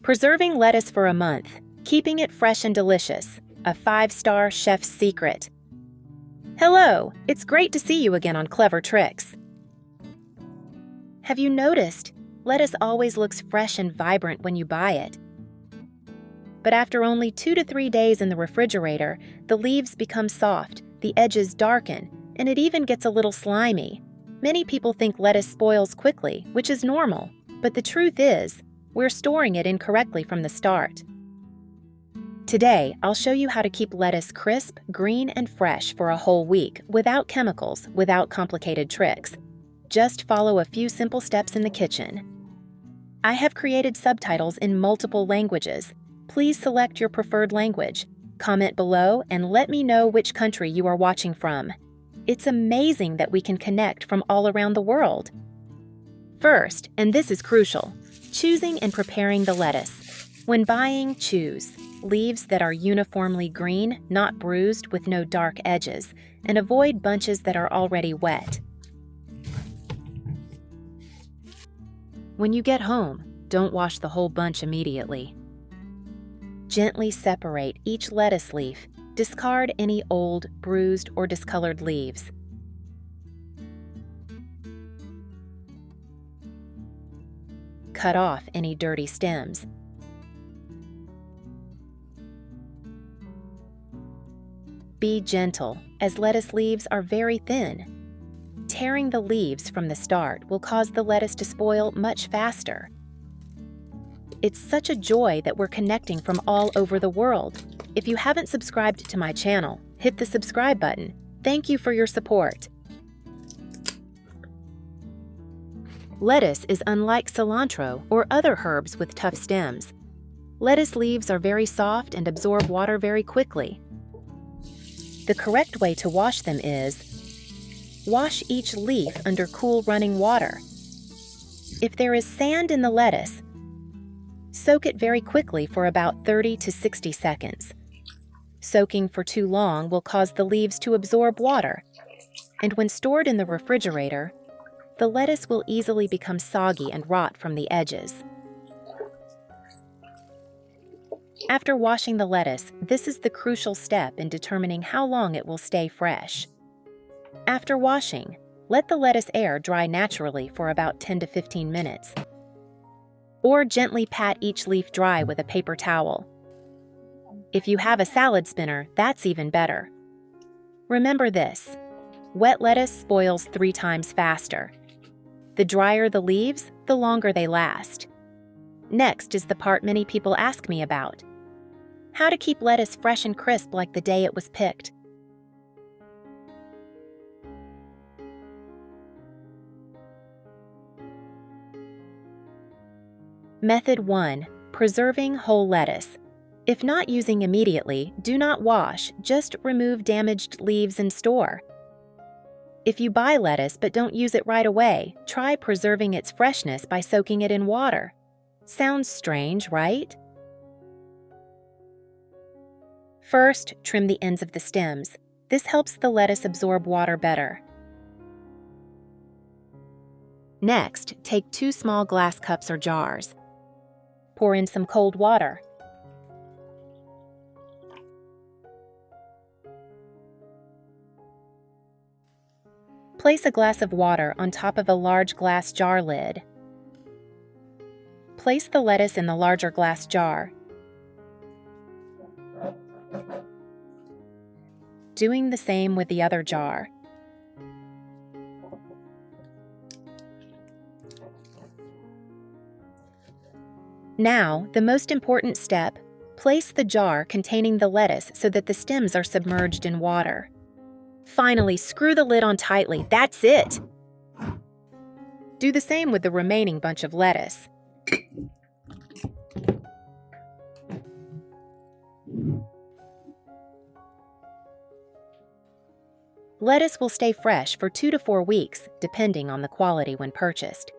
Preserving lettuce for a month, keeping it fresh and delicious, a 5-star chef's secret. Hello, it's great to see you again on Clever Tricks. Have you noticed? Lettuce always looks fresh and vibrant when you buy it. But after only 2 to 3 days in the refrigerator, the leaves become soft, the edges darken, and it even gets a little slimy. Many people think lettuce spoils quickly, which is normal, but the truth is, we're storing it incorrectly from the start. Today, I'll show you how to keep lettuce crisp, green, and fresh for a whole week without chemicals, without complicated tricks. Just follow a few simple steps in the kitchen. I have created subtitles in multiple languages. Please select your preferred language. Comment below and let me know which country you are watching from. It's amazing that we can connect from all around the world. First, and this is crucial, choosing and preparing the lettuce. When buying, choose leaves that are uniformly green, not bruised with no dark edges, and avoid bunches that are already wet. When you get home, don't wash the whole bunch immediately. Gently separate each lettuce leaf. Discard any old, bruised, or discolored leaves. Cut off any dirty stems. Be gentle, as lettuce leaves are very thin. Tearing the leaves from the start will cause the lettuce to spoil much faster. It's such a joy that we're connecting from all over the world. If you haven't subscribed to my channel, hit the subscribe button. Thank you for your support. Lettuce is unlike cilantro or other herbs with tough stems. Lettuce leaves are very soft and absorb water very quickly. The correct way to wash them is: wash each leaf under cool running water. If there is sand in the lettuce, soak it very quickly for about 30 to 60 seconds. Soaking for too long will cause the leaves to absorb water, and when stored in the refrigerator, the lettuce will easily become soggy and rot from the edges. After washing the lettuce, this is the crucial step in determining how long it will stay fresh. After washing, let the lettuce air dry naturally for about 10 to 15 minutes. Or gently pat each leaf dry with a paper towel. If you have a salad spinner, that's even better. Remember this: wet lettuce spoils 3 times faster. The drier the leaves, the longer they last. Next is the part many people ask me about: how to keep lettuce fresh and crisp like the day it was picked. Method 1. Preserving whole lettuce. If not using immediately, do not wash, just remove damaged leaves and store. If you buy lettuce but don't use it right away, try preserving its freshness by soaking it in water. Sounds strange, right? First, trim the ends of the stems. This helps the lettuce absorb water better. Next, take 2 small glass cups or jars. Pour in some cold water. Place a glass of water on top of a large glass jar lid. Place the lettuce in the larger glass jar. Doing the same with the other jar. Now, the most important step: place the jar containing the lettuce so that the stems are submerged in water. Finally, screw the lid on tightly. That's it! Do the same with the remaining bunch of lettuce. Lettuce will stay fresh for 2 to 4 weeks, depending on the quality when purchased.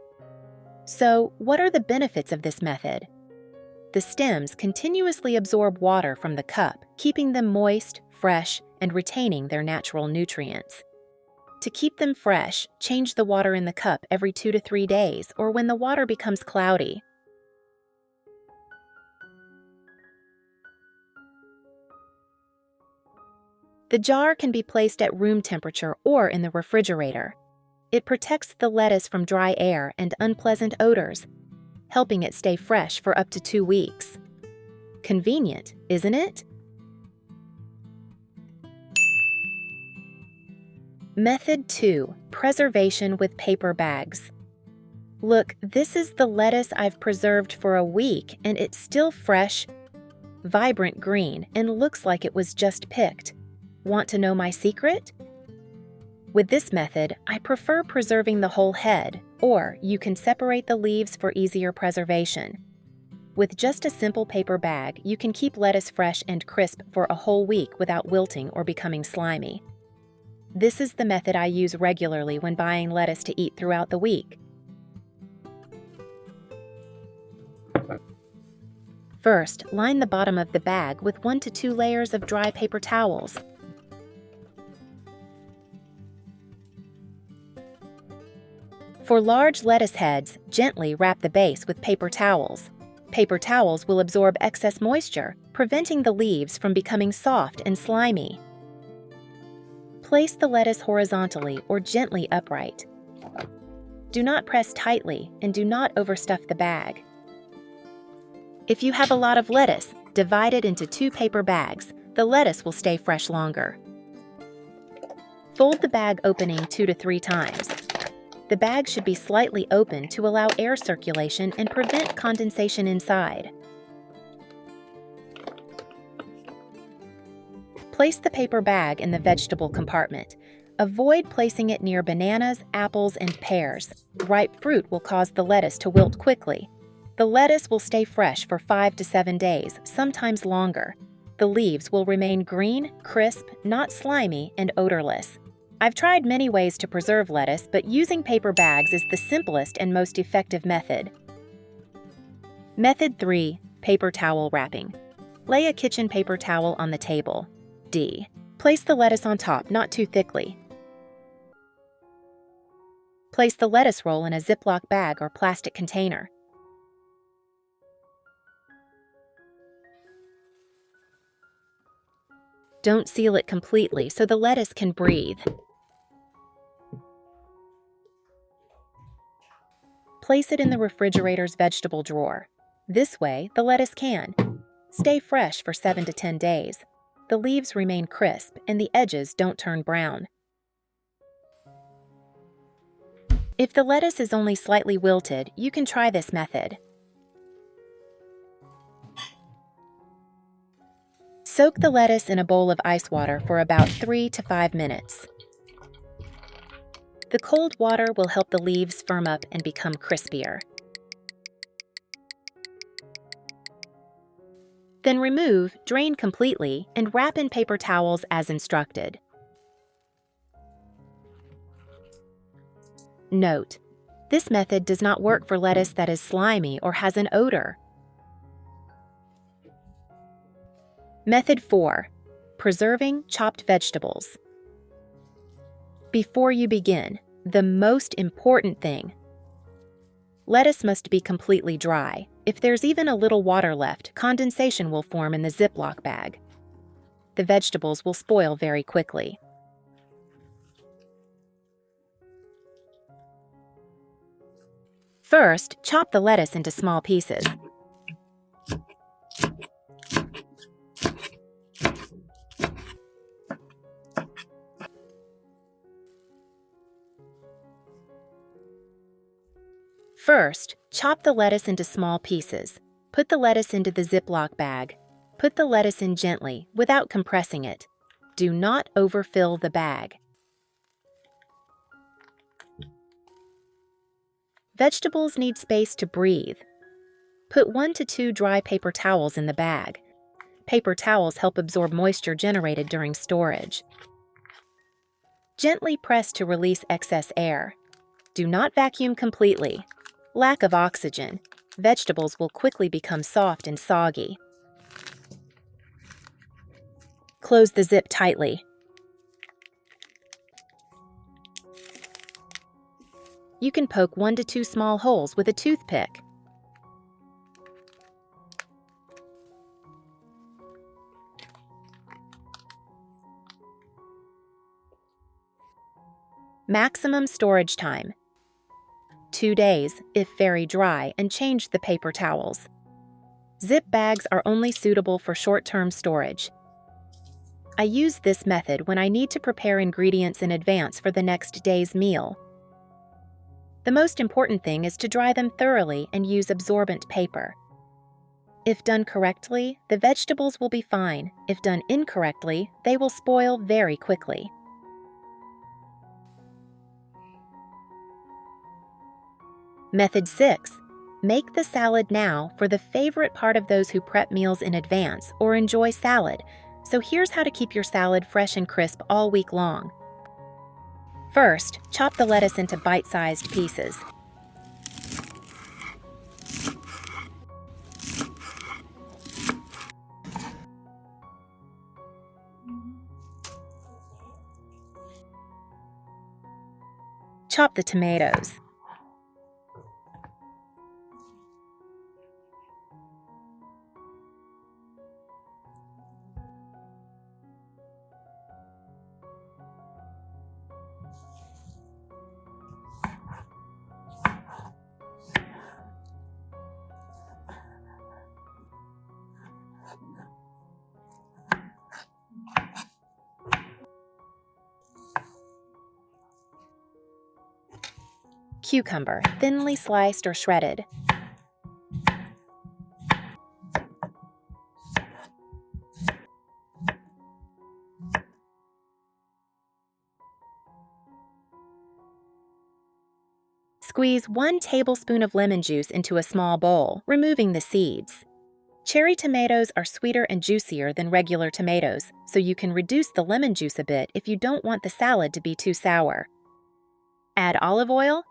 So, what are the benefits of this method? The stems continuously absorb water from the cup, keeping them moist, fresh, and retaining their natural nutrients. To keep them fresh, change the water in the cup every 2 to 3 days or when the water becomes cloudy. The jar can be placed at room temperature or in the refrigerator. It protects the lettuce from dry air and unpleasant odors, helping it stay fresh for up to 2 weeks. Convenient, isn't it? Method 2. Preservation with paper bags. Look, this is the lettuce I've preserved for a week and it's still fresh, vibrant green, and looks like it was just picked. Want to know my secret? With this method, I prefer preserving the whole head, or you can separate the leaves for easier preservation. With just a simple paper bag, you can keep lettuce fresh and crisp for a whole week without wilting or becoming slimy. This is the method I use regularly when buying lettuce to eat throughout the week. First, line the bottom of the bag with 1 to 2 layers of dry paper towels. For large lettuce heads, gently wrap the base with paper towels. Paper towels will absorb excess moisture, preventing the leaves from becoming soft and slimy. Place the lettuce horizontally or gently upright. Do not press tightly and do not overstuff the bag. If you have a lot of lettuce, divide it into 2 paper bags. The lettuce will stay fresh longer. Fold the bag opening 2 to 3 times. The bag should be slightly open to allow air circulation and prevent condensation inside. Place the paper bag in the vegetable compartment. Avoid placing it near bananas, apples, and pears. Ripe fruit will cause the lettuce to wilt quickly. The lettuce will stay fresh for 5 to 7 days, sometimes longer. The leaves will remain green, crisp, not slimy, and odorless. I've tried many ways to preserve lettuce, but using paper bags is the simplest and most effective method. Method 3. Paper towel wrapping. Lay a kitchen paper towel on the table. D. Place the lettuce on top, not too thickly. Place the lettuce roll in a Ziploc bag or plastic container. Don't seal it completely so the lettuce can breathe. Place it in the refrigerator's vegetable drawer. This way, the lettuce can stay fresh for 7 to 10 days. The leaves remain crisp and the edges don't turn brown. If the lettuce is only slightly wilted, you can try this method. Soak the lettuce in a bowl of ice water for about 3 to 5 minutes. The cold water will help the leaves firm up and become crispier. Then remove, drain completely, and wrap in paper towels as instructed. Note: this method does not work for lettuce that is slimy or has an odor. Method 4. Preserving chopped vegetables. Before you begin, the most important thing: lettuce must be completely dry. If there's even a little water left, condensation will form in the Ziploc bag. The vegetables will spoil very quickly. First, chop the lettuce into small pieces. First, chop the lettuce into small pieces. Put the lettuce into the Ziploc bag. Put the lettuce in gently, without compressing it. Do not overfill the bag. Vegetables need space to breathe. Put 1 to 2 dry paper towels in the bag. Paper towels help absorb moisture generated during storage. Gently press to release excess air. Do not vacuum completely. Lack of oxygen. Vegetables will quickly become soft and soggy. Close the zip tightly. You can poke 1 to 2 small holes with a toothpick. Maximum storage time: 2 days if very dry, and change the paper towels. Zip bags are only suitable for short-term storage. I use this method when I need to prepare ingredients in advance for the next day's meal. The most important thing is to dry them thoroughly and use absorbent paper. If done correctly, the vegetables will be fine. If done incorrectly, they will spoil very quickly. Method 6. Make the salad now for the favorite part of those who prep meals in advance or enjoy salad. So here's how to keep your salad fresh and crisp all week long. First, chop the lettuce into bite-sized pieces. Chop the tomatoes. Cucumber, thinly sliced or shredded. Squeeze 1 tablespoon of lemon juice into a small bowl, removing the seeds. Cherry tomatoes are sweeter and juicier than regular tomatoes, so you can reduce the lemon juice a bit if you don't want the salad to be too sour. Add olive oil,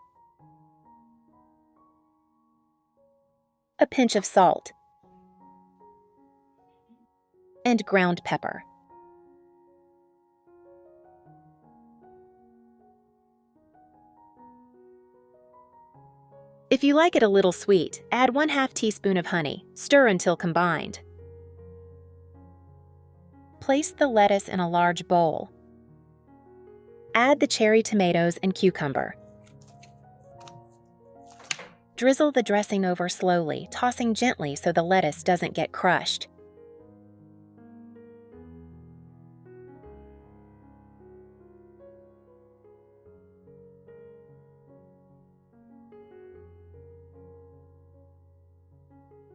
a pinch of salt, and ground pepper. If you like it a little sweet, add 1/2 teaspoon of honey. Stir until combined. Place the lettuce in a large bowl. Add the cherry tomatoes and cucumber. Drizzle the dressing over slowly, tossing gently so the lettuce doesn't get crushed.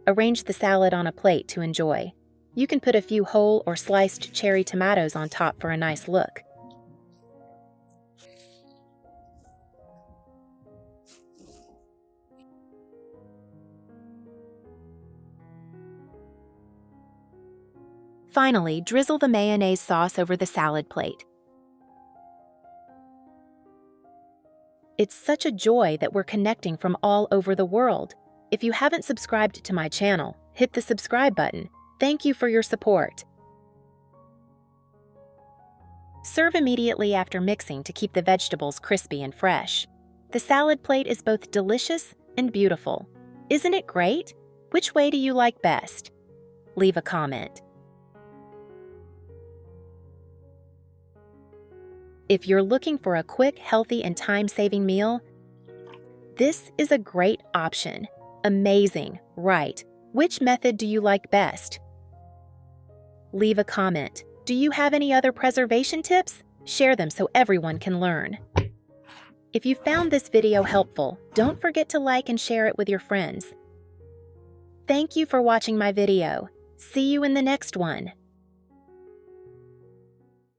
Arrange the salad on a plate to enjoy. You can put a few whole or sliced cherry tomatoes on top for a nice look. Finally, drizzle the mayonnaise sauce over the salad plate. It's such a joy that we're connecting from all over the world. If you haven't subscribed to my channel, hit the subscribe button. Thank you for your support. Serve immediately after mixing to keep the vegetables crispy and fresh. The salad plate is both delicious and beautiful. Isn't it great? Which way do you like best? Leave a comment. If you're looking for a quick, healthy, and time-saving meal, this is a great option. Amazing, right? Which method do you like best? Leave a comment. Do you have any other preservation tips? Share them so everyone can learn. If you found this video helpful, don't forget to like and share it with your friends. Thank you for watching my video. See you in the next one.